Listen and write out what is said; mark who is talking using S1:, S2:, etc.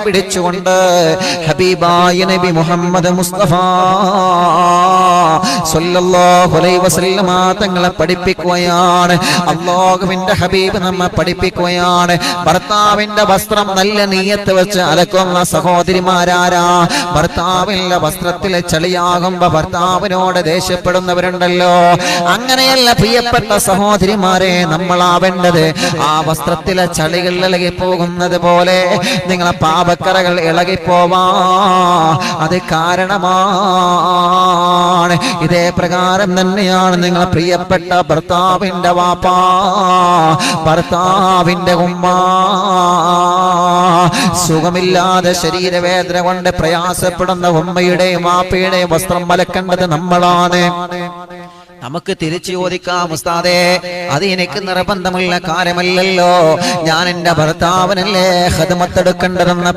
S1: പിടിച്ചുകൊണ്ട് ഹബീബായ നബി മുഹമ്മദ് മുസ്തഫ സ്വല്ലല്ലാഹു അലൈഹി വസല്ലമ തങ്ങളെ പഠിപ്പിക്കുകയാണ്. അല്ലാഹുവിന്റെ ഹബീബ് നമ്മെ പഠിപ്പിക്കുകയാണ്. ഭർത്താവിന്റെ വസ്ത്രം നല്ല നിയ്യത്ത് വെച്ച് അലക്കുന്ന സഹോദരിമാരാരാ? ഭർത്താവിന്റെ വസ്ത്രത്തിൽ ചളിയാകുമ്പോ ഭർത്താവിനോട് ദേഷ്യപ്പെടുന്നവരുണ്ടല്ലോ. അങ്ങനെയല്ല പ്രിയപ്പെട്ട സഹോദരിമാരെ, നമ്മളാവേണ്ടത് ആ വസ്ത്രത്തിലെ ചളികൾ ഇളകി പോകുന്നത് പോലെ നിങ്ങളെ പാപക്കറകൾ ഇളകിപ്പോവാ അത് കാരണമാണ്. ഇതേ പ്രകാരം തന്നെയാണ് നിങ്ങളെ പ്രിയപ്പെട്ട ഭർത്താവിന്റെ വാപ്പ, ഭർത്താവിന്റെ ഉമ്മ സുഖമില്ലാതെ ശരീരവേദന കൊണ്ട് പ്രയാസപ്പെടുന്ന ഉമ്മയുടെയും വാപ്പയുടെയും വസ്ത്രം അലക്കേണ്ടത് നമ്മളാണ്. നമുക്ക് തിരിച്ചു ചോദിക്കാം, ഉസ്താദേ അത് എനിക്ക് നിർബന്ധമുള്ള കാര്യമല്ലല്ലോ, ഞാൻ എന്റെ ഭർത്താവിനല്ലേ ഖിദ്മത്ത് എടുക്കേണ്ടതെന്ന്